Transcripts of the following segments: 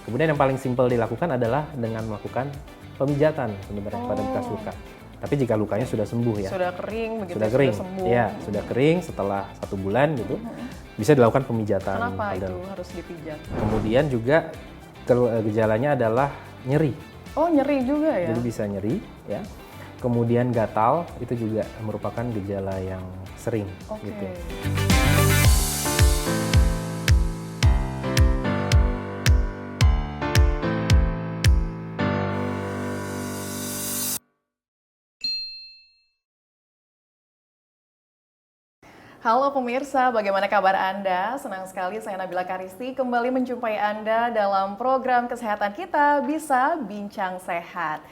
Kemudian yang paling simpel dilakukan adalah dengan melakukan pemijatan sebenarnya pada bekas luka. Tapi jika lukanya sudah sembuh ya. Sudah kering begitu, Sudah kering, sudah sembuh. ya sudah kering setelah 1 bulan gitu, bisa dilakukan pemijatan. Kenapa pada itu harus dipijat? Kemudian juga gejalanya adalah nyeri. Oh, nyeri juga ya? Jadi bisa nyeri ya. Kemudian gatal itu juga merupakan gejala yang sering gitu. Halo pemirsa, bagaimana kabar Anda? Senang sekali saya Nabila Karisti kembali menjumpai Anda dalam program kesehatan kita Bisa Bincang Sehat.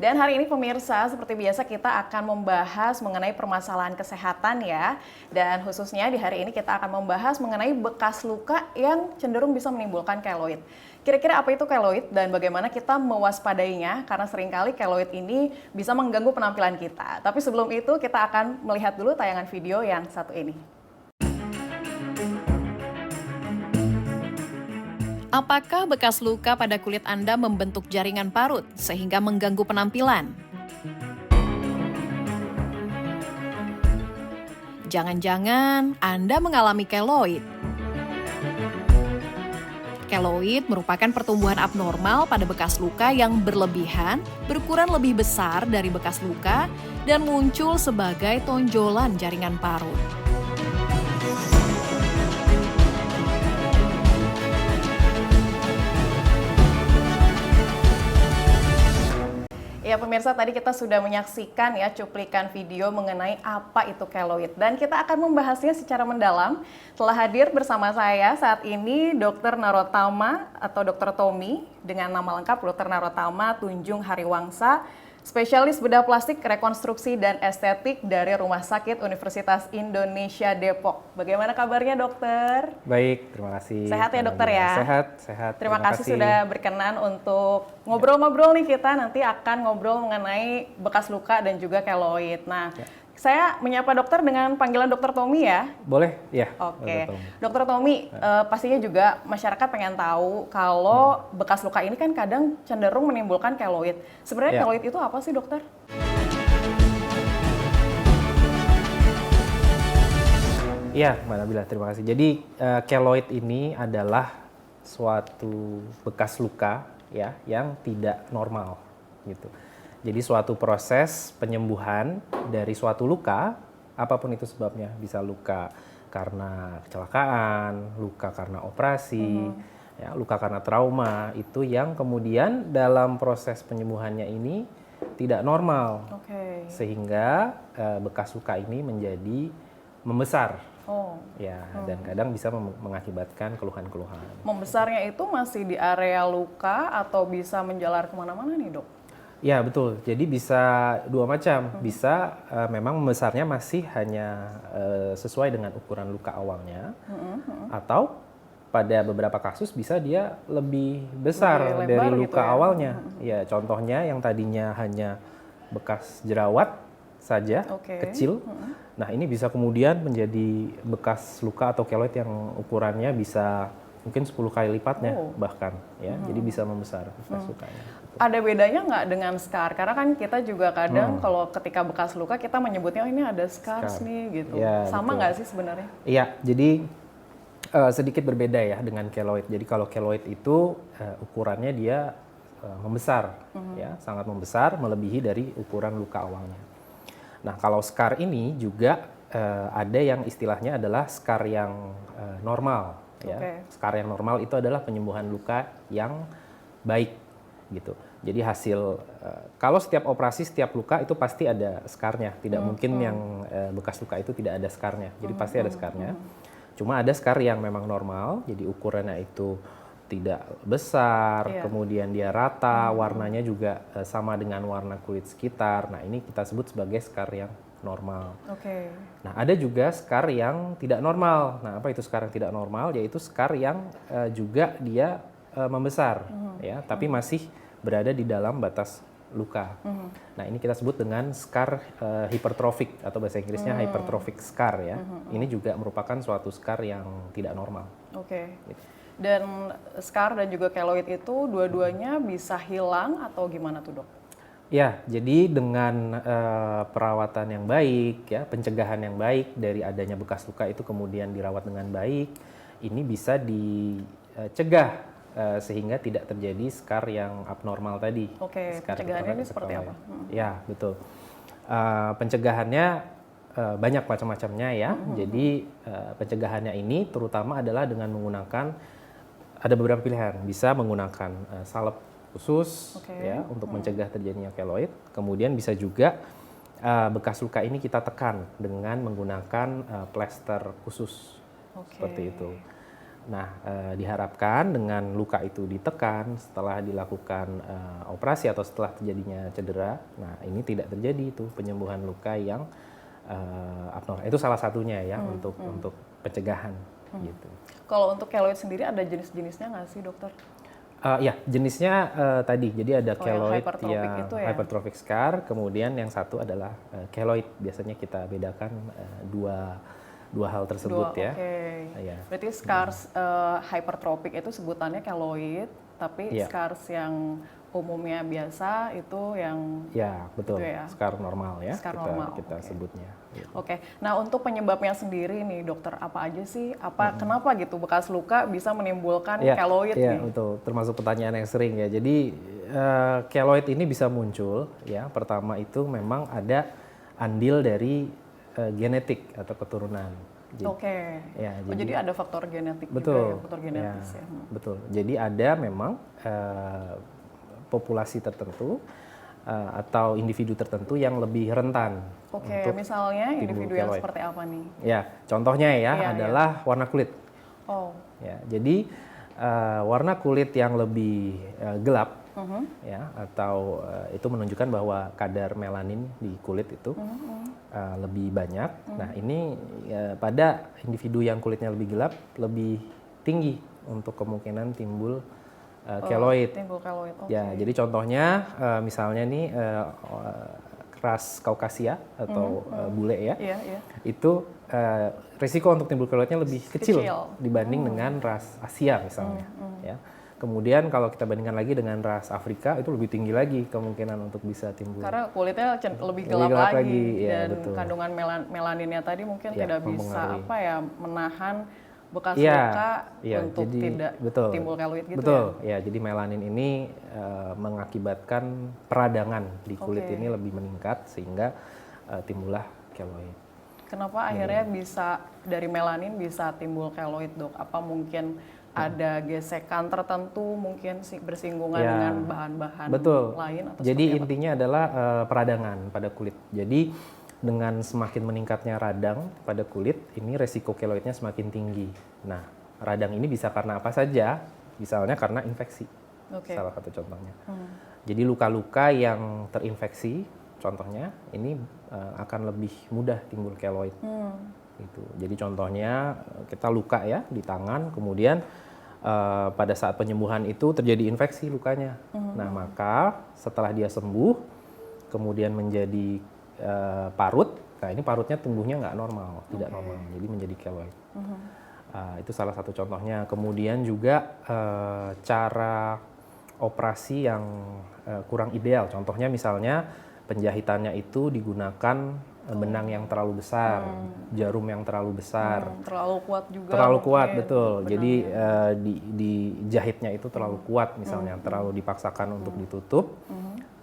Dan hari ini pemirsa, seperti biasa kita akan membahas mengenai permasalahan kesehatan ya. Dan khususnya di hari ini kita akan membahas mengenai bekas luka yang cenderung bisa menimbulkan keloid. Kira-kira apa itu keloid dan bagaimana kita mewaspadainya? Karena seringkali keloid ini bisa mengganggu penampilan kita. Tapi sebelum itu kita akan melihat dulu tayangan video yang satu ini. Apakah bekas luka pada kulit Anda membentuk jaringan parut sehingga mengganggu penampilan? Jangan-jangan Anda mengalami keloid. Keloid merupakan pertumbuhan abnormal pada bekas luka yang berlebihan, berukuran lebih besar dari bekas luka, dan muncul sebagai tonjolan jaringan parut. Ya pemirsa, tadi kita sudah menyaksikan ya cuplikan video mengenai apa itu keloid dan kita akan membahasnya secara mendalam. Telah hadir bersama saya saat ini Dr. Narotama atau Dr. Tommy dengan nama lengkap Dr. Narotama Tunjung Hariwangsa, spesialis bedah plastik, rekonstruksi dan estetik dari Rumah Sakit Universitas Indonesia Depok. Bagaimana kabarnya dokter? Baik, terima kasih. Sehat ya dokter ya? Sehat. Terima kasih sudah berkenan untuk ngobrol-ngobrol nih, kita nanti akan ngobrol mengenai bekas luka dan juga keloid. Nah, saya menyapa dokter dengan panggilan Dokter Tommy ya? Boleh, ya. Oke, Dokter Tommy, pastinya juga masyarakat pengen tahu kalau bekas luka ini kan kadang cenderung menimbulkan keloid. Sebenarnya keloid itu apa sih dokter? Iya, Mbak Nabila, terima kasih. Jadi keloid ini adalah suatu bekas luka ya yang tidak normal gitu. Jadi suatu proses penyembuhan dari suatu luka, apapun itu sebabnya, bisa luka karena kecelakaan, luka karena operasi, ya, luka karena trauma, itu yang kemudian dalam proses penyembuhannya ini tidak normal, sehingga bekas luka ini menjadi membesar. Ya, dan kadang bisa mengakibatkan keluhan-keluhan. Membesarnya itu masih di area luka atau bisa menjalar kemana-mana nih dok? Ya betul, jadi bisa dua macam, bisa memang membesarnya masih hanya sesuai dengan ukuran luka awalnya, atau pada beberapa kasus bisa dia lebih besar dari luka gitu awalnya. Ya contohnya yang tadinya hanya bekas jerawat saja, kecil, nah ini bisa kemudian menjadi bekas luka atau keloid yang ukurannya bisa mungkin 10 kali lipatnya bahkan, ya, jadi bisa membesar bekas lukanya. Ada bedanya nggak dengan scar? Karena kan kita juga kadang kalau ketika bekas luka kita menyebutnya oh, ini ada scars nih gitu. Ya, sama nggak sih sebenarnya? Iya, jadi sedikit berbeda ya dengan keloid. Jadi kalau keloid itu ukurannya dia membesar, ya, sangat membesar, melebihi dari ukuran luka awalnya. Nah kalau scar ini juga ada yang istilahnya adalah scar yang normal. Ya, scar yang normal itu adalah penyembuhan luka yang baik gitu. Jadi hasil kalau setiap operasi, setiap luka itu pasti ada scarnya. Tidak mungkin yang bekas luka itu tidak ada scarnya. Jadi pasti ada scarnya. Cuma ada scar yang memang normal. Jadi ukurannya itu tidak besar, kemudian dia rata, warnanya juga sama dengan warna kulit sekitar. Nah ini kita sebut sebagai scar yang normal. Nah ada juga scar yang tidak normal. Nah apa itu scar yang tidak normal? Yaitu scar yang juga dia membesar, ya, tapi masih berada di dalam batas luka. Nah ini kita sebut dengan scar hypertrophic atau bahasa Inggrisnya hypertrophic scar ya. Ini juga merupakan suatu scar yang tidak normal. Gitu. Dan scar dan juga keloid itu dua-duanya bisa hilang atau gimana tuh dok? Ya, jadi dengan perawatan yang baik, ya, pencegahan yang baik dari adanya bekas luka itu kemudian dirawat dengan baik, ini bisa dicegah sehingga tidak terjadi scar yang abnormal tadi. Oke, Scar pencegahannya ini keloid. seperti apa? Ya, betul. Pencegahannya banyak macam-macamnya ya. Jadi pencegahannya ini terutama adalah dengan menggunakan ada beberapa pilihan. Bisa menggunakan salep khusus ya untuk mencegah terjadinya keloid. Kemudian bisa juga bekas luka ini kita tekan dengan menggunakan plester khusus. Seperti itu. Nah, diharapkan dengan luka itu ditekan setelah dilakukan operasi atau setelah terjadinya cedera, nah ini tidak terjadi itu penyembuhan luka yang abnormal. Itu salah satunya ya untuk pencegahan gitu. Kalau untuk keloid sendiri ada jenis-jenisnya nggak sih dokter? Ya, jenisnya tadi. Jadi ada keloid hypertrophic yang itu ya? hypertrophic scar, kemudian yang satu adalah keloid. Biasanya kita bedakan dua hal tersebut ya. Ya. Berarti scars hypertrophic itu sebutannya keloid, tapi scars yang umumnya biasa itu yang betul. itu ya? Scar normal ya. Scar normal. Kita sebutnya. Gitu. Nah untuk penyebabnya sendiri nih dokter, apa aja sih? Kenapa gitu bekas luka bisa menimbulkan keloid nih? Iya, betul. Termasuk pertanyaan yang sering ya. Jadi keloid ini bisa muncul ya. Pertama itu memang ada andil dari genetik atau keturunan. Ya, jadi ada faktor genetik betul, juga ya, faktor genetis ya. Betul. Jadi ada memang populasi tertentu atau individu tertentu yang lebih rentan. Misalnya individu yang seperti apa nih? Ya, contohnya adalah warna kulit. Ya, jadi warna kulit yang lebih gelap ya, atau itu menunjukkan bahwa kadar melanin di kulit itu lebih banyak. Nah ini pada individu yang kulitnya lebih gelap lebih tinggi untuk kemungkinan timbul keloid. Ya, jadi contohnya misalnya nih ras Kaukasia atau bule ya, itu risiko untuk timbul keloidnya lebih kecil dibanding dengan ras Asia misalnya. Ya. Kemudian kalau kita bandingkan lagi dengan ras Afrika itu lebih tinggi lagi kemungkinan untuk bisa timbul. Karena kulitnya lebih gelap lagi dan betul. Kandungan melaninnya tadi mungkin tidak bisa menahan bekas luka untuk tidak timbul keloid gitu. Betul. Ya, jadi melanin ini mengakibatkan peradangan di kulit ini lebih meningkat sehingga timbullah keloid. Kenapa akhirnya bisa dari melanin bisa timbul keloid, Dok? Apa mungkin ada gesekan tertentu, mungkin bersinggungan dengan bahan-bahan lain? Atau jadi intinya adalah peradangan pada kulit. Jadi dengan semakin meningkatnya radang pada kulit, ini resiko keloidnya semakin tinggi. Nah, radang ini bisa karena apa saja, misalnya karena infeksi, salah satu contohnya. Jadi luka-luka yang terinfeksi, contohnya ini akan lebih mudah timbul keloid. Gitu. Jadi contohnya kita luka ya di tangan, kemudian pada saat penyembuhan itu terjadi infeksi lukanya. Nah maka setelah dia sembuh, kemudian menjadi parut. Nah ini parutnya tumbuhnya nggak normal, tidak normal, jadi menjadi keloid. Itu salah satu contohnya. Kemudian juga cara operasi yang kurang ideal. Contohnya misalnya penjahitannya itu digunakan benang yang terlalu besar, jarum yang terlalu besar, terlalu kuat juga. Terlalu kuat, betul. Jadi dijahitnya itu terlalu kuat, misalnya terlalu dipaksakan untuk ditutup.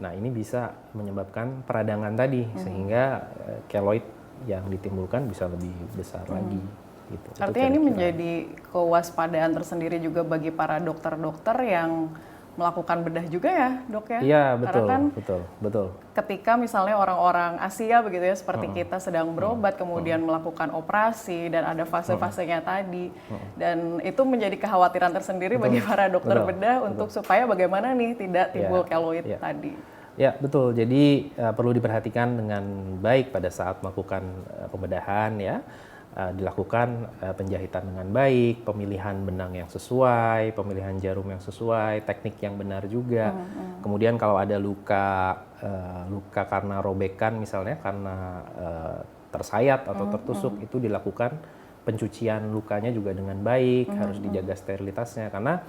Nah ini bisa menyebabkan peradangan tadi, sehingga keloid yang ditimbulkan bisa lebih besar lagi. Gitu. Artinya ini menjadi kewaspadaan tersendiri juga bagi para dokter-dokter yang melakukan bedah juga ya, Dok ya? Iya, betul. Karena kan betul. Ketika misalnya orang-orang Asia begitu ya, seperti kita sedang berobat, kemudian melakukan operasi dan ada fase-fasenya tadi, dan itu menjadi kekhawatiran tersendiri bagi para dokter bedah untuk supaya bagaimana nih tidak timbul keloid tadi. Ya, betul. Jadi perlu diperhatikan dengan baik pada saat melakukan pembedahan ya. Dilakukan penjahitan dengan baik, pemilihan benang yang sesuai, pemilihan jarum yang sesuai, teknik yang benar juga. Kemudian kalau ada luka karena robekan misalnya, karena tersayat atau tertusuk, itu dilakukan pencucian lukanya juga dengan baik, harus dijaga sterilitasnya karena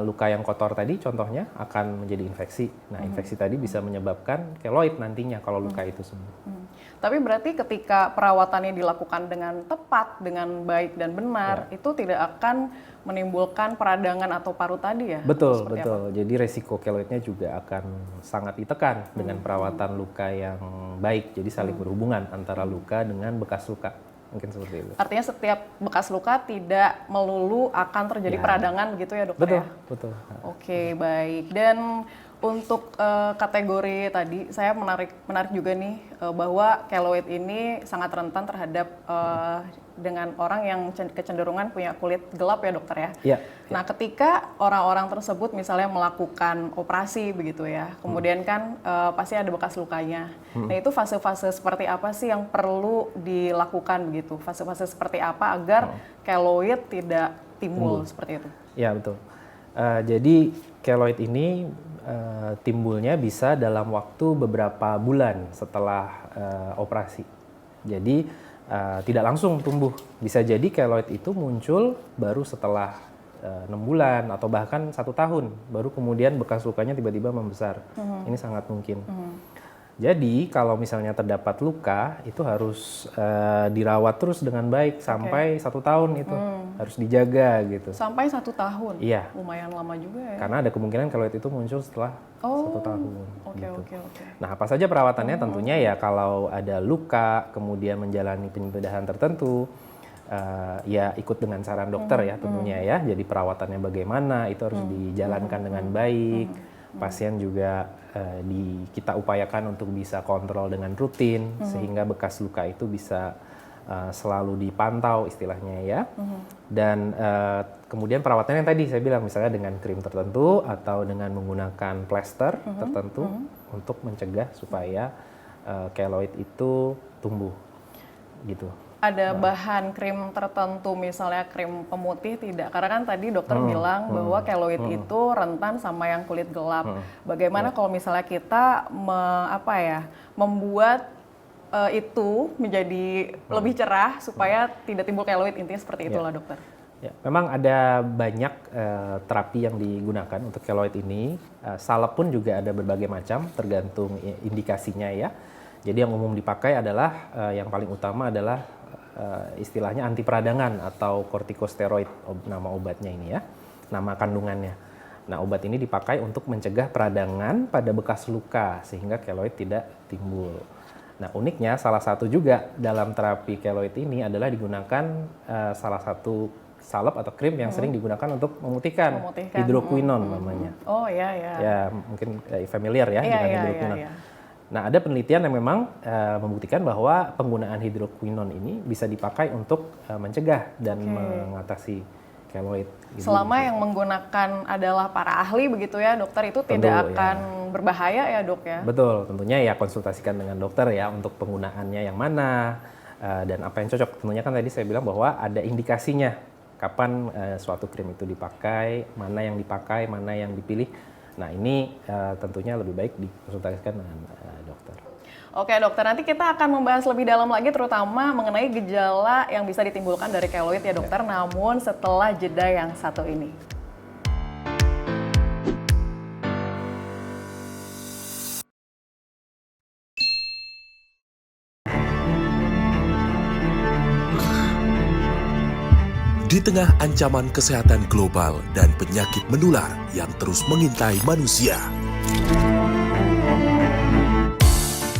luka yang kotor tadi contohnya akan menjadi infeksi. Nah, infeksi tadi bisa menyebabkan keloid nantinya kalau luka itu sembuh. Tapi berarti ketika perawatannya dilakukan dengan tepat, dengan baik dan benar, itu tidak akan menimbulkan peradangan atau paru tadi ya? Betul, Seperti betul. Jadi resiko keloidnya juga akan sangat ditekan dengan perawatan luka yang baik. Jadi saling berhubungan antara luka dengan bekas luka. Mungkin seperti itu. Artinya setiap bekas luka tidak melulu akan terjadi peradangan begitu ya dokter Betul, ya? betul. Oke, baik. Dan untuk kategori tadi saya menarik juga nih bahwa keloid ini sangat rentan terhadap dengan orang yang kecenderungan punya kulit gelap ya dokter ya. Iya. Nah, ketika orang-orang tersebut misalnya melakukan operasi begitu ya, kemudian kan pasti ada bekas lukanya. Nah, itu fase-fase seperti apa sih yang perlu dilakukan begitu? Fase-fase seperti apa agar keloid tidak timbul seperti itu? Ya, betul. Jadi keloid ini timbulnya bisa dalam waktu beberapa bulan setelah operasi. Jadi tidak langsung tumbuh. Bisa jadi keloid itu muncul baru setelah 6 bulan atau bahkan 1 tahun, baru kemudian bekas lukanya tiba-tiba membesar. Ini sangat mungkin. Jadi kalau misalnya terdapat luka itu harus dirawat terus dengan baik sampai 1 tahun itu harus dijaga gitu. Sampai 1 tahun? Iya. Lumayan lama juga ya? Karena ada kemungkinan keloid itu muncul setelah 1 tahun. Oke. Nah, apa saja perawatannya? Tentunya ya kalau ada luka, kemudian menjalani penyembedahan tertentu, ya ikut dengan saran dokter ya tentunya ya. Jadi perawatannya bagaimana, itu harus dijalankan dengan baik. Pasien juga kita upayakan untuk bisa kontrol dengan rutin, sehingga bekas luka itu bisa selalu dipantau istilahnya ya. Dan kemudian perawatannya yang tadi saya bilang misalnya dengan krim tertentu atau dengan menggunakan plester tertentu untuk mencegah supaya keloid itu tumbuh gitu. Ada bahan krim tertentu misalnya krim pemutih tidak? Karena kan tadi dokter bilang bahwa keloid itu rentan sama yang kulit gelap. Bagaimana kalau misalnya kita membuat itu menjadi lebih cerah supaya tidak timbul keloid, intinya seperti itulah dokter. Ya, memang ada banyak terapi yang digunakan untuk keloid ini. Salep pun juga ada berbagai macam, tergantung indikasinya ya. Jadi yang umum dipakai adalah yang paling utama adalah istilahnya anti peradangan atau kortikosteroid, nama obatnya ini ya, nama kandungannya. Nah, obat ini dipakai untuk mencegah peradangan pada bekas luka sehingga keloid tidak timbul. Nah, uniknya salah satu juga dalam terapi keloid ini adalah digunakan salah satu salep atau krim yang sering digunakan untuk memutihkan. Hidroquinon namanya. Oh iya. Ya, mungkin familiar ya dengan hidroquinon. Nah, ada penelitian yang memang membuktikan bahwa penggunaan hidroquinon ini bisa dipakai untuk mencegah dan mengatasi keloid. Selama yang menggunakan adalah para ahli begitu ya dokter, itu tidak akan berbahaya ya dok ya? Betul, tentunya ya konsultasikan dengan dokter ya untuk penggunaannya yang mana dan apa yang cocok. Tentunya kan tadi saya bilang bahwa ada indikasinya kapan suatu krim itu dipakai, mana yang dipakai, mana yang dipilih. Nah, ini tentunya lebih baik dikonsultasikan dengan dokter. Oke dokter, nanti kita akan membahas lebih dalam lagi terutama mengenai gejala yang bisa ditimbulkan dari keloid ya dokter, namun setelah jeda yang satu ini. Di tengah ancaman kesehatan global dan penyakit menular yang terus mengintai manusia.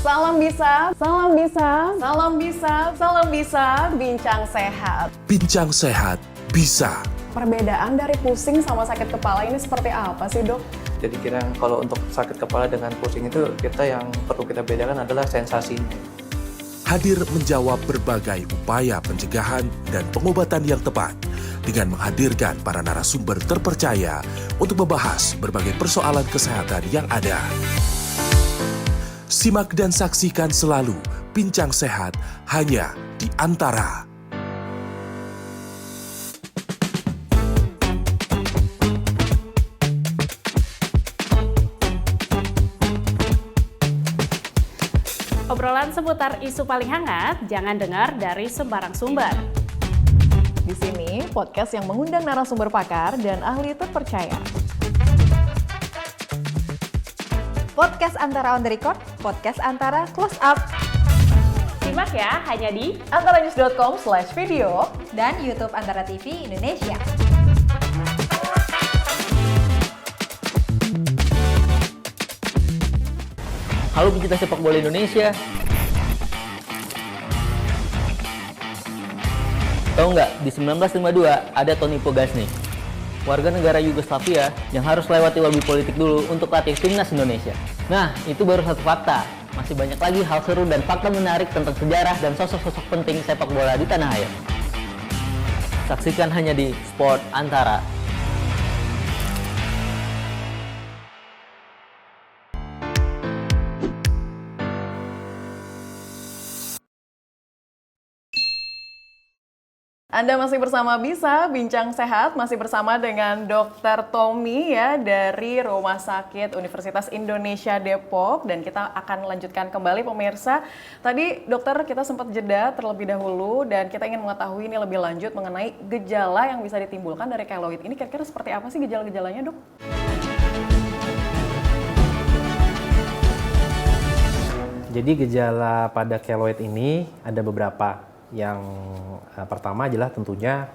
Salam bisa, bincang sehat. Bincang sehat bisa. Perbedaan dari pusing sama sakit kepala ini seperti apa sih dok? Jadi kalau untuk sakit kepala dengan pusing itu yang perlu kita bedakan adalah sensasinya. Hadir menjawab berbagai upaya pencegahan dan pengobatan yang tepat dengan menghadirkan para narasumber terpercaya untuk membahas berbagai persoalan kesehatan yang ada. Simak dan saksikan selalu Bincang Sehat hanya di Antara. Obrolan seputar isu paling hangat jangan dengar dari sembarang sumber. Di sini, podcast yang mengundang narasumber pakar dan ahli terpercaya. Podcast antara on the record, podcast antara close up. Simak ya, hanya di antaranews.com/video Dan YouTube Antara TV Indonesia. Halo pecinta sepak bola Indonesia. Tahu nggak, di 1952 ada Toni Pogasnik, warga negara Yugoslavia yang harus lewati lobby politik dulu untuk latih timnas Indonesia. Nah, itu baru satu fakta. Masih banyak lagi hal seru dan fakta menarik tentang sejarah dan sosok-sosok penting sepak bola di tanah air. Saksikan hanya di Sport Antara. Anda masih bersama Bisa Bincang Sehat, masih bersama dengan Dr. Tommy ya dari Rumah Sakit Universitas Indonesia Depok, dan kita akan lanjutkan kembali pemirsa. Tadi dokter kita sempat jeda terlebih dahulu dan kita ingin mengetahui ini lebih lanjut mengenai gejala yang bisa ditimbulkan dari keloid. Ini kira-kira seperti apa sih gejala-gejalanya, Dok? Jadi gejala pada keloid ini ada beberapa. Yang pertama adalah tentunya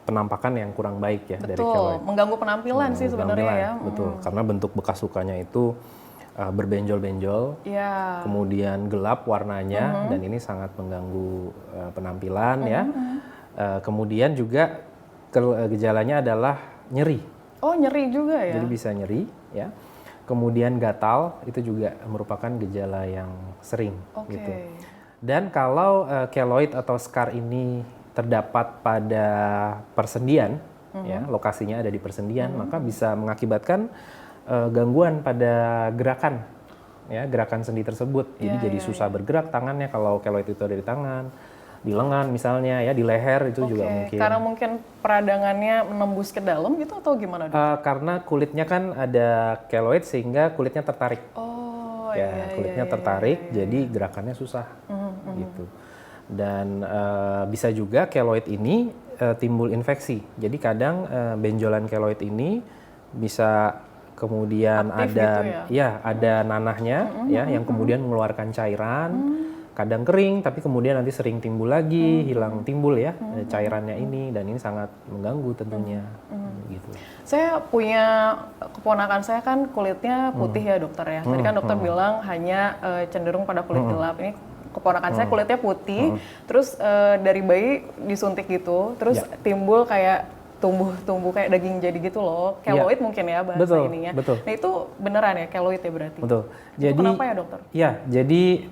penampakan yang kurang baik ya dari keloid. Betul, mengganggu penampilan sih sebenarnya ya. Betul, karena bentuk bekas lukanya itu berbenjol-benjol, kemudian gelap warnanya, dan ini sangat mengganggu penampilan ya. Kemudian juga gejalanya adalah nyeri. Oh, nyeri juga ya? Jadi bisa nyeri ya. Kemudian gatal, itu juga merupakan gejala yang sering gitu. Dan kalau keloid atau scar ini terdapat pada persendian, ya, lokasinya ada di persendian, maka bisa mengakibatkan gangguan pada gerakan, ya, gerakan sendi tersebut. Jadi susah bergerak tangannya kalau keloid itu ada di tangan, di lengan misalnya, ya, di leher itu juga mungkin. Karena mungkin peradangannya menembus ke dalam gitu atau gimana, Dok? Karena kulitnya kan ada keloid sehingga kulitnya tertarik. Kulitnya tertarik, jadi gerakannya susah, gitu. Dan bisa juga keloid ini timbul infeksi. Jadi kadang benjolan keloid ini bisa kemudian aktif ada, gitu ada nanahnya, ya, yang kemudian mengeluarkan cairan. Kadang kering, tapi kemudian nanti sering timbul lagi, hilang timbul ya cairannya ini, dan ini sangat mengganggu tentunya, gitu. Saya punya keponakan saya kan kulitnya putih ya dokter ya. Tadi kan dokter bilang hanya cenderung pada kulit gelap. Ini keponakan saya kulitnya putih, terus dari bayi disuntik gitu, terus timbul kayak tumbuh kayak daging jadi gitu loh. Keloid mungkin ya bahasa ininya. Betul. Nah itu beneran ya keloid ya berarti? Betul. Jadi, itu kenapa ya dokter? Ya, jadi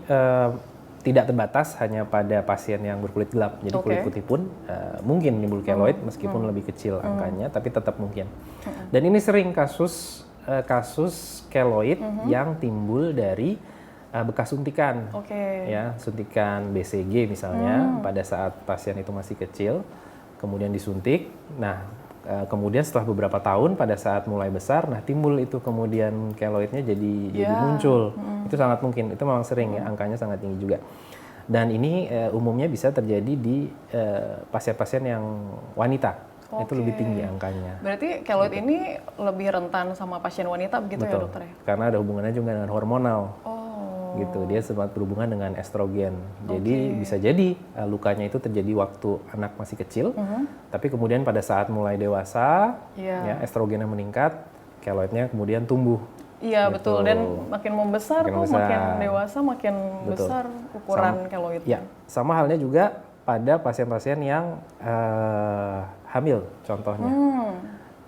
tidak terbatas hanya pada pasien yang berkulit gelap. Jadi kulit putih pun mungkin menimbul keloid meskipun lebih kecil angkanya, tapi tetap mungkin. Dan ini sering kasus keloid yang timbul dari bekas suntikan, ya, suntikan BCG misalnya pada saat pasien itu masih kecil, kemudian disuntik. Nah, kemudian setelah beberapa tahun pada saat mulai besar, nah timbul itu kemudian keloidnya jadi muncul. Itu sangat mungkin, itu memang sering ya, angkanya sangat tinggi juga. Dan ini umumnya bisa terjadi di pasien-pasien yang wanita. Itu lebih tinggi angkanya. Berarti keloid ini lebih rentan sama pasien wanita begitu ya dokter ya? Karena ada hubungannya juga dengan hormonal. Gitu, dia sempat berhubungan dengan estrogen. Jadi bisa jadi lukanya itu terjadi waktu anak masih kecil, tapi kemudian pada saat mulai dewasa, ya, estrogennya meningkat, keloidnya kemudian tumbuh. Iya, gitu. betul, dan makin membesar makin dewasa makin besar ukuran keloidnya. Ya, sama halnya juga pada pasien-pasien yang hamil contohnya.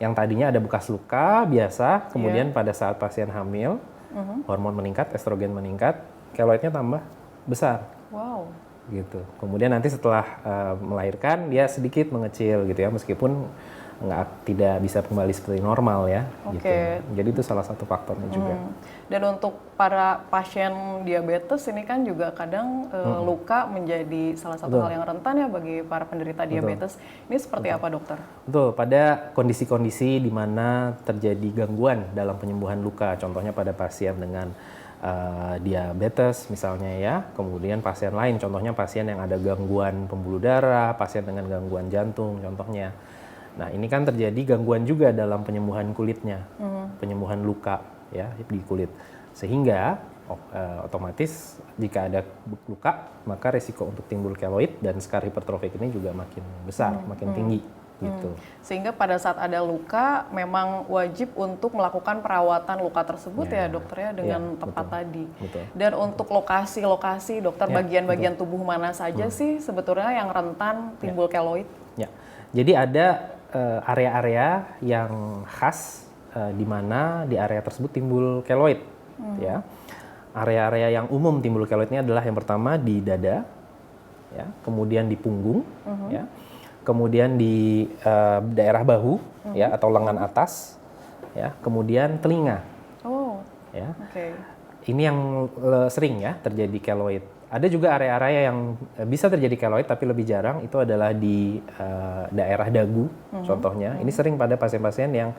Yang tadinya ada bekas luka biasa, kemudian pada saat pasien hamil, hormon meningkat, estrogen meningkat, keloidnya tambah besar. Wow. Gitu. Kemudian nanti setelah melahirkan dia sedikit mengecil gitu ya, meskipun tidak bisa kembali seperti normal ya. Gitu. Jadi itu salah satu faktornya juga. Dan untuk para pasien diabetes ini kan juga kadang luka menjadi salah satu hal yang rentan ya bagi para penderita diabetes. Ini seperti apa dokter? Betul, pada kondisi-kondisi di mana terjadi gangguan dalam penyembuhan luka, contohnya pada pasien dengan diabetes misalnya ya, kemudian pasien lain, contohnya pasien yang ada gangguan pembuluh darah, pasien dengan gangguan jantung contohnya. Nah ini kan terjadi gangguan juga dalam penyembuhan kulitnya, penyembuhan luka ya di kulit, sehingga otomatis jika ada luka maka resiko untuk timbul keloid dan skar hipertrofik ini juga makin besar, makin tinggi. Gitu. Sehingga pada saat ada luka memang wajib untuk melakukan perawatan luka tersebut ya dokter ya dengan tepat tadi. Betul. Dan untuk lokasi-lokasi dokter bagian-bagian tubuh mana saja sih sebetulnya yang rentan timbul keloid? Ya. Jadi ada area-area yang khas di mana di area tersebut timbul keloid ya. Area-area yang umum timbul keloid ini adalah yang pertama di dada ya, kemudian di punggung ya. Kemudian di daerah bahu ya atau lengan atas ya, kemudian telinga. Oh. Ya. Oke. Ini yang sering ya terjadi keloid. Ada juga area-area yang bisa terjadi keloid tapi lebih jarang, itu adalah di daerah dagu contohnya. Ini sering pada pasien-pasien yang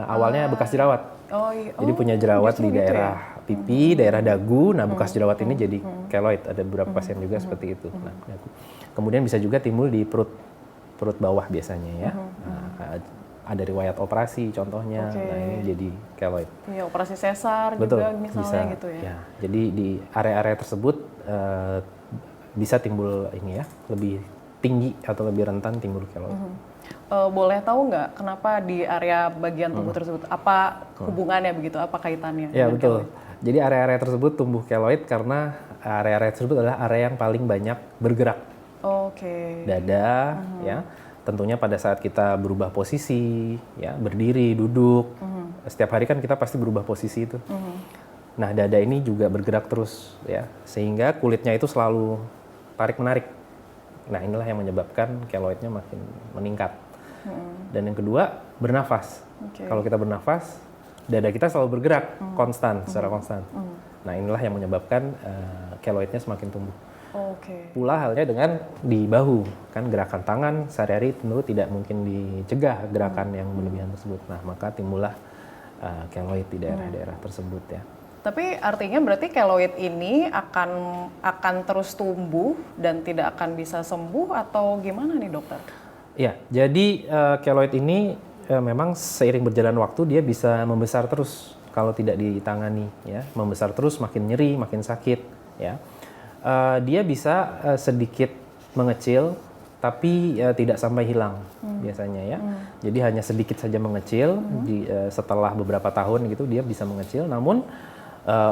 awalnya bekas jerawat. Oh, iya. Jadi punya jerawat di gitu daerah pipi, daerah dagu. Nah, bekas jerawat ini jadi keloid. Ada beberapa pasien juga seperti itu. Nah, kemudian bisa juga timbul di perut bawah biasanya ya. Nah, ada riwayat operasi contohnya. Nah, ini jadi keloid. Iya, operasi sesar Betul, juga misalnya bisa, gitu ya. Ya. Jadi di area-area tersebut bisa timbul ini ya, lebih tinggi atau lebih rentan timbul keloid. Boleh tahu nggak kenapa di area bagian tubuh tersebut? Apa hubungannya begitu? Apa kaitannya? Ya dengan betul. keloid? Jadi area-area tersebut tumbuh keloid karena area-area tersebut adalah area yang paling banyak bergerak. Oke. Dada, ya. Tentunya pada saat kita berubah posisi, ya, berdiri, duduk. Setiap hari kan kita pasti berubah posisi itu. Nah, dada ini juga bergerak terus, ya, sehingga kulitnya itu selalu tarik-menarik. Nah, inilah yang menyebabkan keloidnya makin meningkat. Dan yang kedua, bernafas. Kalau kita bernafas, dada kita selalu bergerak konstan, secara konstan. Nah, inilah yang menyebabkan keloidnya semakin tumbuh. Pula halnya dengan di bahu, kan gerakan tangan sehari-hari tentu tidak mungkin dicegah gerakan yang berlebihan tersebut. Nah, maka timbullah keloid di daerah-daerah tersebut ya. Tapi artinya berarti keloid ini akan terus tumbuh dan tidak akan bisa sembuh atau gimana nih dokter? Ya, jadi keloid ini memang seiring berjalan waktu dia bisa membesar terus kalau tidak ditangani ya, membesar terus, makin nyeri, makin sakit ya. Dia bisa sedikit mengecil tapi tidak sampai hilang biasanya ya. Jadi hanya sedikit saja mengecil setelah beberapa tahun gitu dia bisa mengecil. Namun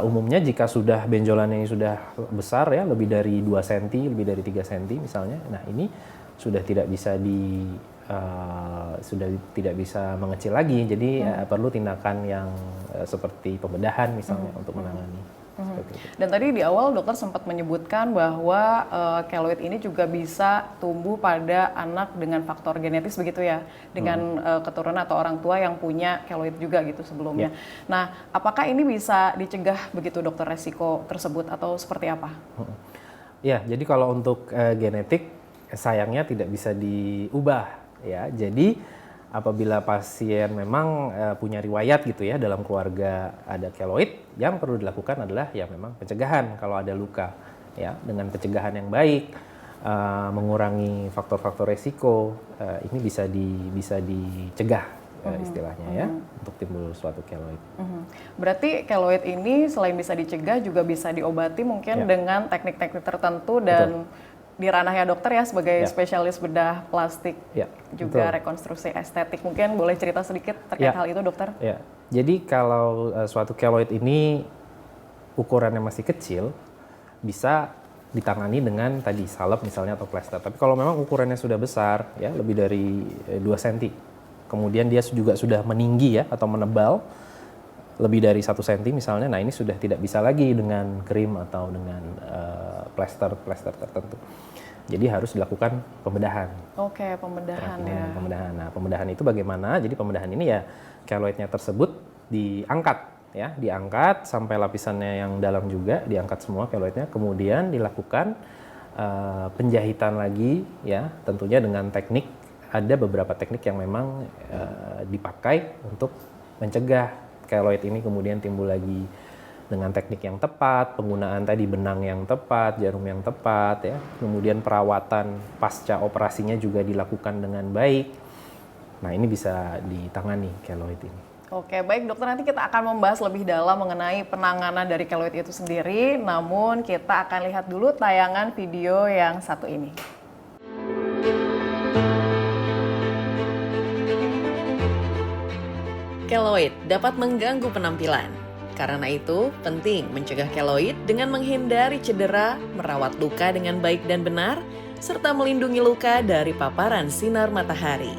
umumnya jika sudah benjolannya ini sudah besar ya, lebih dari 2 cm, lebih dari 3 cm misalnya. Nah, ini sudah tidak bisa mengecil lagi. Jadi perlu tindakan yang seperti pembedahan misalnya untuk menangani. Dan tadi di awal dokter sempat menyebutkan bahwa keloid ini juga bisa tumbuh pada anak dengan faktor genetis begitu ya, dengan keturunan atau orang tua yang punya keloid juga gitu sebelumnya. Nah, apakah ini bisa dicegah begitu dokter resiko tersebut atau seperti apa? Ya, jadi kalau untuk genetik sayangnya tidak bisa diubah ya. Jadi apabila pasien memang punya riwayat gitu ya dalam keluarga ada keloid, yang perlu dilakukan adalah ya memang pencegahan kalau ada luka ya, dengan pencegahan yang baik, mengurangi faktor-faktor resiko, ini bisa dicegah istilahnya ya untuk timbul suatu keloid. Berarti keloid ini selain bisa dicegah juga bisa diobati mungkin dengan teknik-teknik tertentu dan di ranahnya dokter ya sebagai spesialis bedah plastik juga rekonstruksi estetik. Mungkin boleh cerita sedikit terkait hal itu dokter? Ya, jadi kalau suatu keloid ini ukurannya masih kecil bisa ditangani dengan tadi salep misalnya atau plester. Tapi kalau memang ukurannya sudah besar ya, lebih dari 2 cm, kemudian dia juga sudah meninggi ya atau menebal lebih dari 1 cm misalnya, nah ini sudah tidak bisa lagi dengan krim atau dengan plester tertentu. Jadi harus dilakukan pembedahan. Oke, pembedahan ya. Pembedahan. Nah, pembedahan itu bagaimana? Jadi pembedahan ini ya keloidnya tersebut diangkat ya, diangkat sampai lapisannya yang dalam juga diangkat semua keloidnya, kemudian dilakukan penjahitan lagi ya, tentunya dengan teknik, ada beberapa teknik yang memang dipakai untuk mencegah keloid ini kemudian timbul lagi dengan teknik yang tepat, penggunaan tadi benang yang tepat, jarum yang tepat ya. Kemudian perawatan pasca operasinya juga dilakukan dengan baik. Nah, ini bisa ditangani keloid ini. Oke, baik dokter, nanti kita akan membahas lebih dalam mengenai penanganan dari keloid itu sendiri. Namun kita akan lihat dulu tayangan video yang satu ini. Keloid dapat mengganggu penampilan. Karena itu, penting mencegah keloid dengan menghindari cedera, merawat luka dengan baik dan benar, serta melindungi luka dari paparan sinar matahari.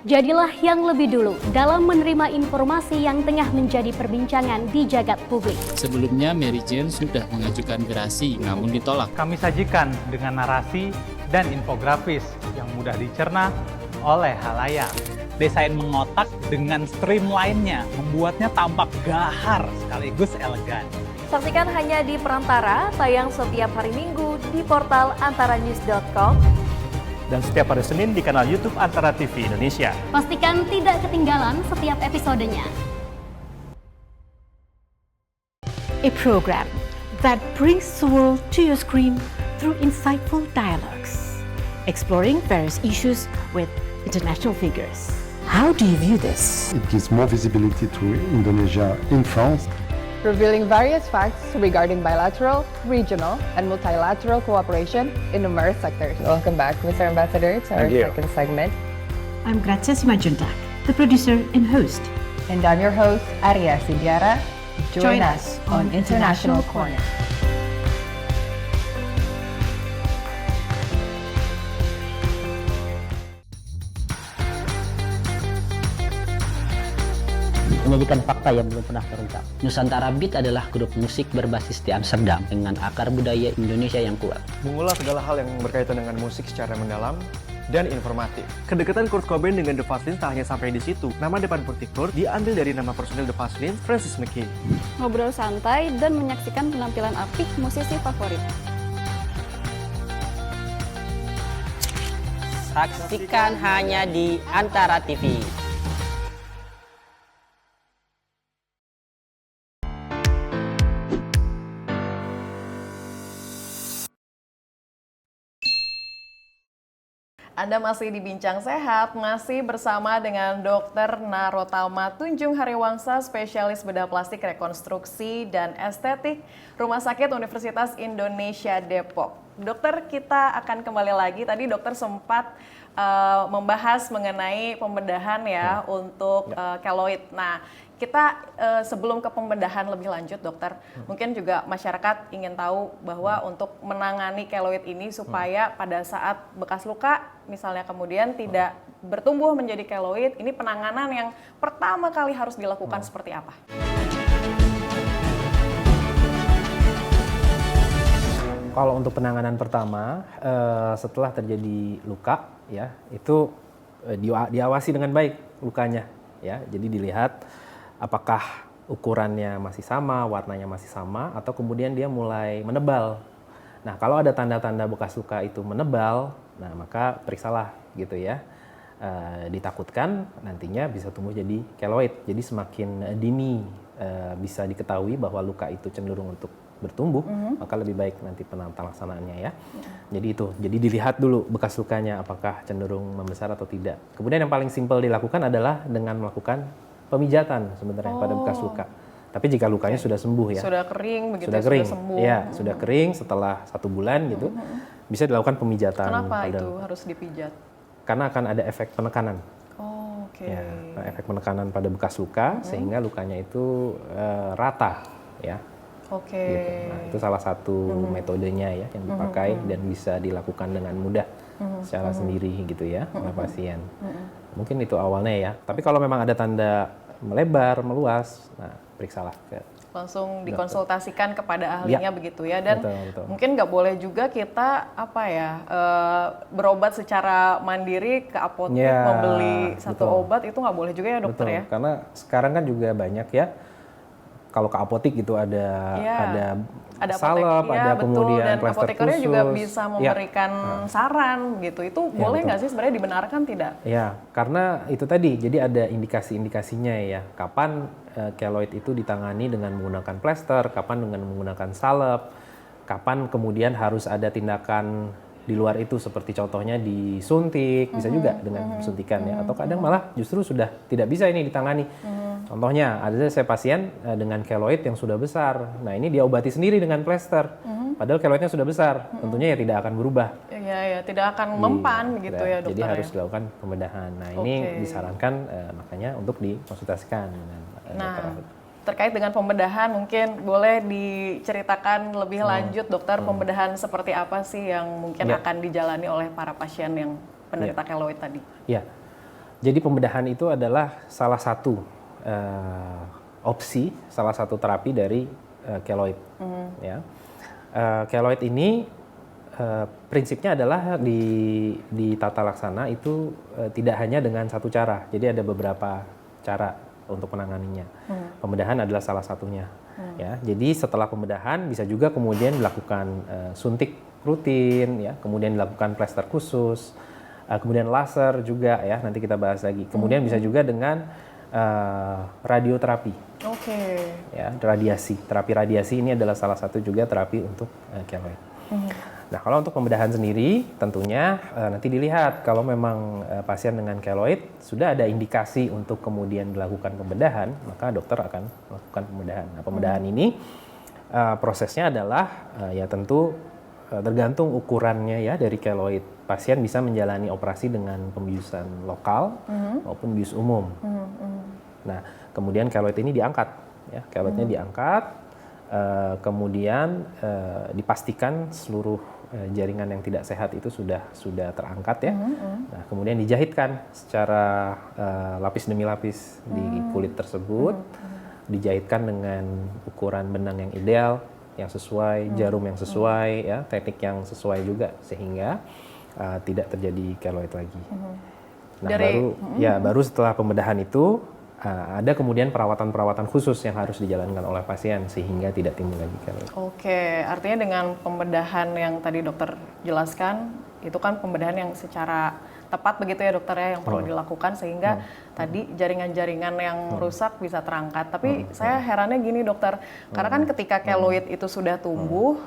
Jadilah yang lebih dulu dalam menerima informasi yang tengah menjadi perbincangan di jagat publik. Sebelumnya Mary Jane sudah mengajukan gerasi namun ditolak. Kami sajikan dengan narasi dan infografis yang mudah dicerna oleh halayak. Desain mengotak dengan streamline-nya membuatnya tampak gahar sekaligus elegan. Saksikan hanya di Perantara, tayang setiap hari Minggu di portal antaranews.com. Dan setiap hari Senin di kanal YouTube Antara TV Indonesia. Pastikan tidak ketinggalan setiap episodenya. A program that brings the world to your screen through insightful dialogues, exploring various issues with international figures. How do you view this? It gives more visibility to Indonesia in France. Revealing various facts regarding bilateral, regional, and multilateral cooperation in numerous sectors. Welcome back, Mr. Ambassador, to our second segment. I'm Grazia Simanjuntak, the producer and host. And I'm your host, Arya Sindiara. Join us on International Corner. Menyajikan fakta yang belum pernah terungkap. Nusantara Beat adalah grup musik berbasis di Amsterdam dengan akar budaya Indonesia yang kuat. Mengulas segala hal yang berkaitan dengan musik secara mendalam dan informatif. Kedekatan Kurt Cobain dengan The Fazlins tak hanya sampai di situ. Nama depan putih Kurt diambil dari nama personil The Fazlins, Francis McKay. Ngobrol santai dan menyaksikan penampilan apik musisi favorit. Saksikan hanya di Antara TV. Anda masih di Bincang Sehat, masih bersama dengan Dr. Narotama Tunjung Hariwangsa, spesialis bedah plastik rekonstruksi dan estetik Rumah Sakit Universitas Indonesia Depok. Dokter, kita akan kembali lagi. Tadi dokter sempat membahas mengenai pembedahan ya untuk keloid. Nah, kita sebelum ke pembedahan lebih lanjut, dokter, mungkin juga masyarakat ingin tahu bahwa untuk menangani keloid ini supaya pada saat bekas luka, misalnya kemudian tidak bertumbuh menjadi keloid, ini penanganan yang pertama kali harus dilakukan seperti apa? Kalau untuk penanganan pertama, setelah terjadi luka, ya itu diawasi dengan baik lukanya, ya. Jadi dilihat apakah ukurannya masih sama, warnanya masih sama, atau kemudian dia mulai menebal. Nah, kalau ada tanda-tanda bekas luka itu menebal, nah maka periksalah gitu ya. Ditakutkan nantinya bisa tumbuh jadi keloid. Jadi semakin dini bisa diketahui bahwa luka itu cenderung untuk bertumbuh, maka lebih baik nanti penata laksanaannya ya. Jadi itu, jadi dilihat dulu bekas lukanya apakah cenderung membesar atau tidak. Kemudian yang paling simpel dilakukan adalah dengan melakukan pemijatan sebenarnya pada bekas luka. Tapi jika lukanya sudah sembuh ya. Sudah kering begitu, sudah kering. Sudah sembuh. Ya, sudah kering setelah 1 bulan gitu. Bisa dilakukan pemijatan. Kenapa pada itu harus dipijat? Karena akan ada efek penekanan. Oh, oke. Ya, efek penekanan pada bekas luka sehingga lukanya itu rata ya. Oke. Gitu. Nah, itu salah satu metodenya ya yang dipakai dan bisa dilakukan dengan mudah secara sendiri gitu ya oleh pasien. Mungkin itu awalnya ya. Tapi kalau memang ada tanda melebar, meluas, nah periksalah ke langsung dikonsultasikan kepada ahlinya begitu ya. Dan betul. mungkin nggak boleh juga kita berobat secara mandiri ke apotek membeli satu obat, itu nggak boleh juga ya dokter ya. Karena sekarang kan juga banyak ya. Kalau ke apotek gitu ada ada salep, ada betul, kemudian dan plester apotekernya khusus. juga bisa memberikan saran gitu. Itu boleh nggak sih sebenarnya dibenarkan tidak? Ya, karena itu tadi, jadi ada indikasi-indikasinya ya. Kapan keloid itu ditangani dengan menggunakan plester, kapan dengan menggunakan salep, kapan kemudian harus ada tindakan di luar itu seperti contohnya disuntik, bisa juga dengan suntikan ya. Atau kadang malah justru sudah tidak bisa ini ditangani. Contohnya, ada saya pasien dengan keloid yang sudah besar. Nah, ini dia obati sendiri dengan plester. Padahal keloidnya sudah besar, tentunya ya tidak akan berubah. Iya, tidak akan mempan gitu ya dokter. Jadi harus dilakukan pembedahan. Nah, ini disarankan makanya untuk dikonsultasikan dengan dokter. Terkait dengan pembedahan, mungkin boleh diceritakan lebih lanjut dokter, pembedahan seperti apa sih yang mungkin akan dijalani oleh para pasien yang penderita keloid tadi? Ya, jadi pembedahan itu adalah salah satu opsi, salah satu terapi dari keloid. Ya, keloid ini prinsipnya adalah di tata laksana itu tidak hanya dengan satu cara, jadi ada beberapa cara untuk menanganinya. Pembedahan adalah salah satunya. Ya, jadi setelah pembedahan bisa juga kemudian dilakukan suntik rutin, ya, kemudian dilakukan plester khusus, kemudian laser juga ya. Nanti kita bahas lagi. Kemudian bisa juga dengan radioterapi. Ya, radiasi. Terapi radiasi ini adalah salah satu juga terapi untuk keloid. Nah, kalau untuk pembedahan sendiri, tentunya nanti dilihat kalau memang pasien dengan keloid sudah ada indikasi untuk kemudian dilakukan pembedahan, maka dokter akan melakukan pembedahan. Nah, pembedahan ini prosesnya adalah ya tentu tergantung ukurannya ya dari keloid. Pasien bisa menjalani operasi dengan pembiusan lokal maupun bius umum. Nah, kemudian keloid ini diangkat, ya, keloidnya diangkat, kemudian dipastikan seluruh jaringan yang tidak sehat itu sudah terangkat ya. Nah, kemudian dijahitkan secara lapis demi lapis di kulit tersebut, dijahitkan dengan ukuran benang yang ideal, yang sesuai, jarum yang sesuai, ya, teknik yang sesuai juga sehingga tidak terjadi keloid lagi. Nah, baru setelah pembedahan itu ada kemudian perawatan-perawatan khusus yang harus dijalankan oleh pasien sehingga tidak timbul lagi keloid. Oke, artinya dengan pembedahan yang tadi dokter jelaskan, itu kan pembedahan yang secara tepat begitu ya dokter ya yang perlu dilakukan sehingga tadi jaringan-jaringan yang rusak bisa terangkat. Tapi saya herannya gini dokter, karena kan ketika keloid itu sudah tumbuh,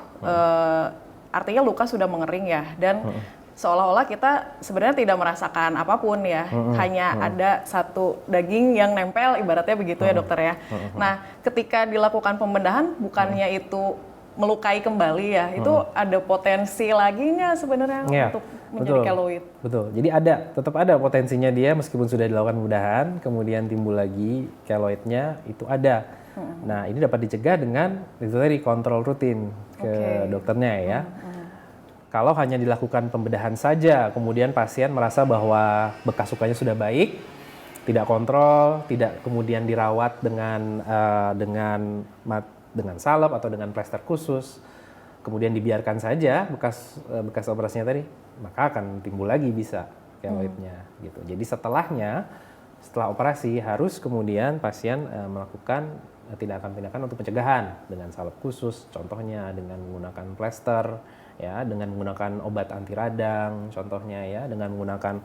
artinya luka sudah mengering ya, dan seolah-olah kita sebenarnya tidak merasakan apapun ya, hanya ada satu daging yang nempel ibaratnya begitu ya dokter ya. Nah, ketika dilakukan pembedahan bukannya itu melukai kembali ya, itu ada potensi lagi nggak sebenarnya untuk menjadi keloid? Betul, jadi tetap ada potensinya dia meskipun sudah dilakukan pembedahan, kemudian timbul lagi keloidnya itu ada. Nah, ini dapat dicegah dengan itu tadi kontrol rutin ke dokternya ya. Kalau hanya dilakukan pembedahan saja, kemudian pasien merasa bahwa bekas lukanya sudah baik, tidak kontrol, tidak kemudian dirawat dengan salep atau dengan plester khusus, kemudian dibiarkan saja bekas operasinya tadi, maka akan timbul lagi bisa keloidnya gitu. Jadi setelah operasi harus kemudian pasien melakukan tindakan-tindakan untuk pencegahan dengan salep khusus, contohnya dengan menggunakan plester, ya, dengan menggunakan obat anti radang, contohnya ya, dengan menggunakan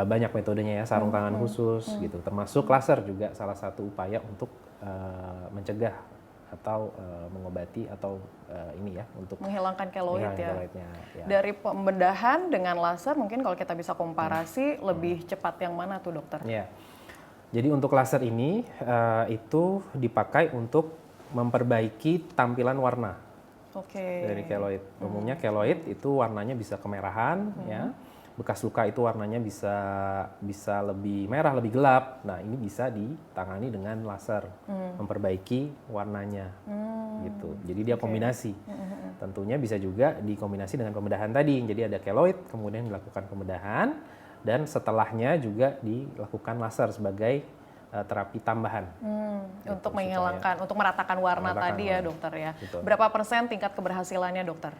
banyak metodenya ya, sarung tangan khusus gitu, termasuk laser juga salah satu upaya untuk mencegah atau mengobati atau ini ya untuk menghilangkan keloid ya. Ya. Dari pembedahan dengan laser mungkin kalau kita bisa komparasi lebih cepat yang mana tuh dokter? Ya. Jadi untuk laser ini itu dipakai untuk memperbaiki tampilan warna dari keloid. Umumnya keloid itu warnanya bisa kemerahan, ya. Bekas luka itu warnanya bisa lebih merah, lebih gelap. Nah, ini bisa ditangani dengan laser, memperbaiki warnanya, gitu. Jadi dia kombinasi. Tentunya bisa juga dikombinasi dengan pembedahan tadi. Jadi ada keloid, kemudian dilakukan pembedahan, dan setelahnya juga dilakukan laser sebagai terapi tambahan. Untuk menghilangkan, untuk meratakan warna tadi ya dokter ya. Betul. Berapa persen tingkat keberhasilannya dokter?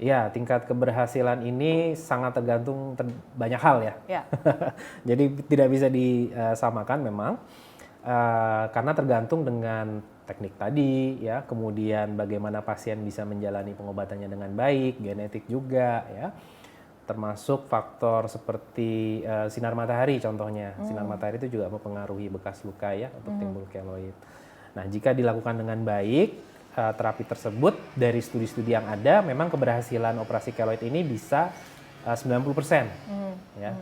Ya, tingkat keberhasilan ini sangat tergantung banyak hal ya. Jadi tidak bisa disamakan memang, karena tergantung dengan teknik tadi ya, kemudian bagaimana pasien bisa menjalani pengobatannya dengan baik, genetik juga ya. Termasuk faktor seperti sinar matahari contohnya. Sinar matahari itu juga mempengaruhi bekas luka ya untuk timbul keloid. Nah, jika dilakukan dengan baik terapi tersebut, dari studi-studi yang ada memang keberhasilan operasi keloid ini bisa 90% ya,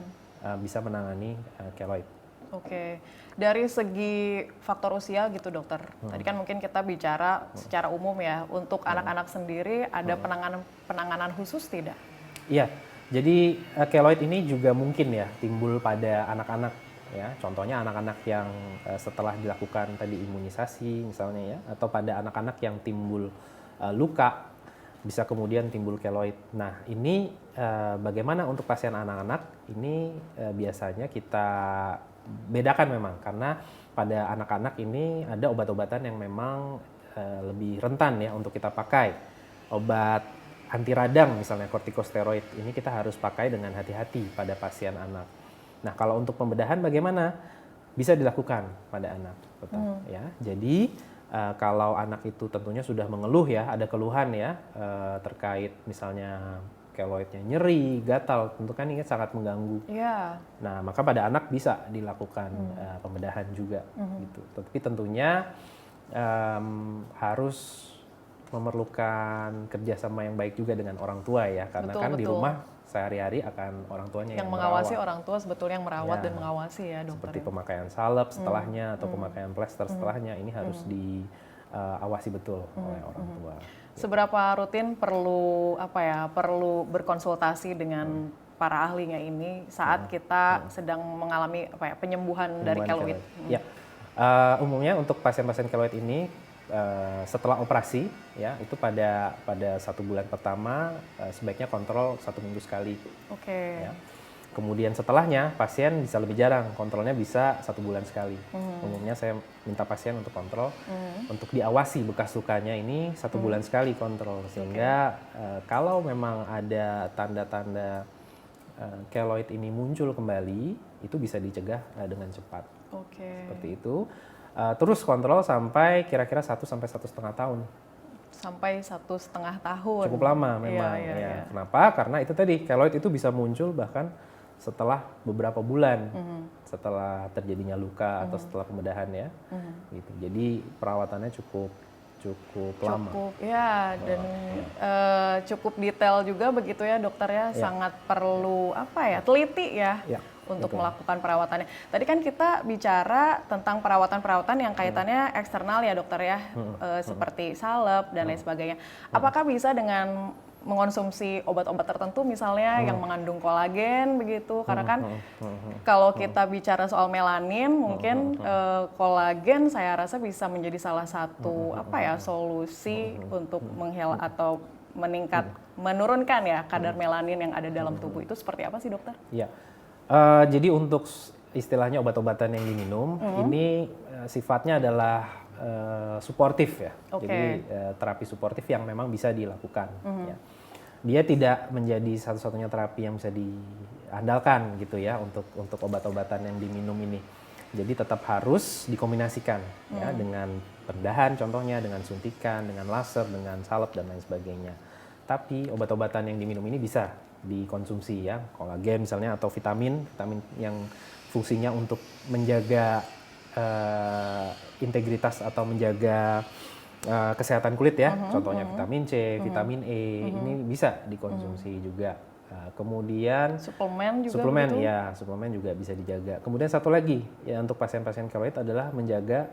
bisa menangani keloid. Oke, dari segi faktor usia gitu dokter, tadi kan mungkin kita bicara secara umum ya, untuk anak-anak sendiri ada penanganan khusus tidak? Iya, jadi keloid ini juga mungkin ya timbul pada anak-anak ya, contohnya anak-anak yang setelah dilakukan tadi imunisasi misalnya ya, atau pada anak-anak yang timbul luka bisa kemudian timbul keloid. Nah, ini bagaimana untuk pasien anak-anak ini biasanya kita bedakan memang, karena pada anak-anak ini ada obat-obatan yang memang lebih rentan ya untuk kita pakai. Obat anti radang misalnya kortikosteroid ini kita harus pakai dengan hati-hati pada pasien anak. Nah, kalau untuk pembedahan bagaimana? Bisa dilakukan pada anak tetap ya. Jadi kalau anak itu tentunya sudah mengeluh ya, ada keluhan ya terkait misalnya keloidnya nyeri, gatal, tentu kan ini sangat mengganggu. Iya. Nah, maka pada anak bisa dilakukan pembedahan juga gitu. Tapi tentunya harus memerlukan kerjasama yang baik juga dengan orang tua ya, karena kan di rumah sehari-hari akan orang tuanya yang mengawasi, merawat. orang tua sebetulnya yang merawat Ya, dan mengawasi ya dokter. seperti pemakaian salep setelahnya atau pemakaian plester setelahnya, ini harus diawasi betul oleh orang tua. Seberapa rutin perlu perlu berkonsultasi dengan para ahlinya ini saat kita sedang mengalami penyembuhan dari keloid? Ya, umumnya untuk pasien-pasien keloid ini setelah operasi ya, itu pada 1 bulan pertama sebaiknya kontrol 1 minggu sekali. Oke. Ya. Kemudian setelahnya pasien bisa lebih jarang, kontrolnya bisa 1 bulan sekali. Umumnya saya minta pasien untuk kontrol, untuk diawasi bekas lukanya ini 1 bulan sekali kontrol, sehingga kalau memang ada tanda-tanda keloid ini muncul kembali, itu bisa dicegah dengan cepat. Seperti itu. Terus kontrol sampai kira-kira 1 sampai 1,5 tahun. Sampai 1,5 tahun. Cukup lama memang. Iya. Kenapa? Karena itu tadi keloid itu bisa muncul bahkan setelah beberapa bulan setelah terjadinya luka atau setelah pembedahan ya. Gitu. Jadi perawatannya cukup lama. Cukup ya, dan cukup detail juga begitu ya dokter ya. Sangat perlu teliti ya. Untuk melakukan perawatannya. Tadi kan kita bicara tentang perawatan-perawatan yang kaitannya eksternal ya dokter ya, seperti salep dan lain sebagainya. Apakah bisa dengan mengonsumsi obat-obat tertentu misalnya yang mengandung kolagen begitu? Karena kan kalau kita bicara soal melanin, mungkin kolagen saya rasa bisa menjadi salah satu solusi untuk atau menurunkan ya kadar melanin yang ada dalam tubuh. Itu seperti apa sih dokter? Iya. Jadi untuk istilahnya obat-obatan yang diminum ini sifatnya adalah suportif ya. Jadi terapi suportif yang memang bisa dilakukan. Ya. Dia tidak menjadi satu-satunya terapi yang bisa diandalkan gitu ya untuk obat-obatan yang diminum ini. Jadi tetap harus dikombinasikan ya dengan pembedahan contohnya, dengan suntikan, dengan laser, dengan salep dan lain sebagainya. Tapi obat-obatan yang diminum ini bisa dikonsumsi ya, kolagen misalnya atau vitamin yang fungsinya untuk menjaga integritas atau menjaga kesehatan kulit ya, contohnya vitamin C, vitamin E, ini bisa dikonsumsi juga. Kemudian suplemen juga bisa dijaga. Kemudian satu lagi ya untuk pasien-pasien keloid adalah menjaga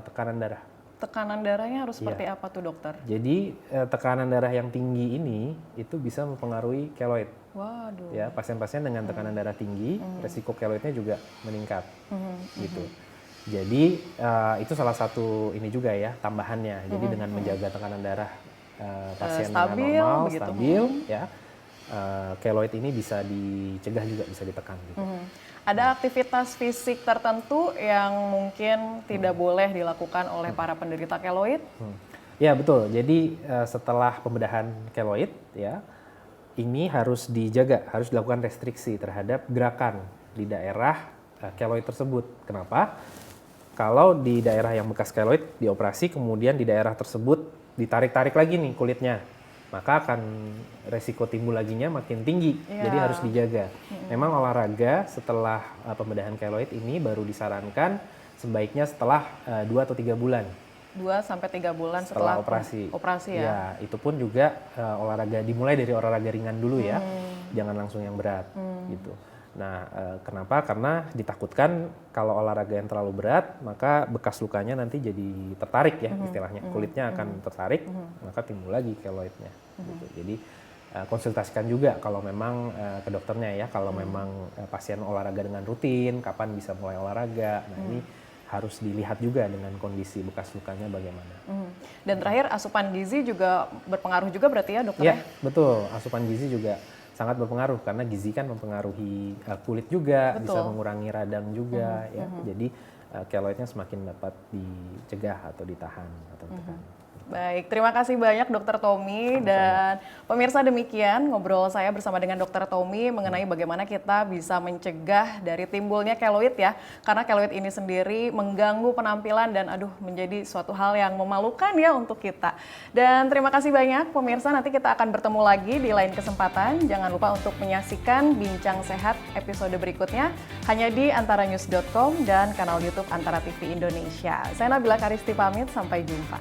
tekanan darah. Tekanan darahnya harus seperti apa tuh dokter? Jadi tekanan darah yang tinggi ini itu bisa mempengaruhi keloid. Waduh. Ya, pasien-pasien dengan tekanan darah tinggi, resiko keloidnya juga meningkat. Gitu. Jadi itu salah satu ini juga ya tambahannya. Jadi dengan menjaga tekanan darah pasien stabil, dengan normal, begitu. stabil, ya keloid ini bisa dicegah juga, bisa ditekan. Gitu. Ada aktivitas fisik tertentu yang mungkin tidak boleh dilakukan oleh para penderita keloid? Ya betul. Jadi setelah pembedahan keloid, ya ini harus dijaga, harus dilakukan restriksi terhadap gerakan di daerah keloid tersebut. Kenapa? Kalau di daerah yang bekas keloid dioperasi, kemudian di daerah tersebut ditarik-tarik lagi nih kulitnya, maka akan resiko timbul laginya makin tinggi. Jadi harus dijaga. Memang olahraga setelah pembedahan keloid ini baru disarankan sebaiknya setelah 2 atau 3 bulan. 2-3 bulan setelah operasi ya? Ya, itu pun juga olahraga, dimulai dari olahraga ringan dulu ya, jangan langsung yang berat gitu. Nah, kenapa? Karena ditakutkan kalau olahraga yang terlalu berat, maka bekas lukanya nanti jadi tertarik ya istilahnya. Kulitnya akan tertarik, maka timbul lagi keloidnya. Gitu. Jadi konsultasikan juga kalau memang ke dokternya ya, kalau memang pasien olahraga dengan rutin, kapan bisa mulai olahraga. Nah, ini harus dilihat juga dengan kondisi bekas lukanya bagaimana. Dan terakhir, asupan gizi juga berpengaruh juga berarti ya dokter? Ya, betul. Asupan gizi juga sangat berpengaruh karena gizi kan mempengaruhi kulit juga, bisa mengurangi radang juga ya. Jadi keloidnya semakin dapat dicegah atau ditahan atau ditekan. Baik, terima kasih banyak Dr. Tommy. Dan pemirsa, demikian ngobrol saya bersama dengan Dr. Tommy mengenai bagaimana kita bisa mencegah dari timbulnya keloid ya. Karena keloid ini sendiri mengganggu penampilan dan menjadi suatu hal yang memalukan ya untuk kita. Dan terima kasih banyak pemirsa, nanti kita akan bertemu lagi di lain kesempatan. Jangan lupa untuk menyaksikan Bincang Sehat episode berikutnya hanya di antaranews.com dan kanal YouTube Antara TV Indonesia. Saya Nabila Karisti pamit, sampai jumpa.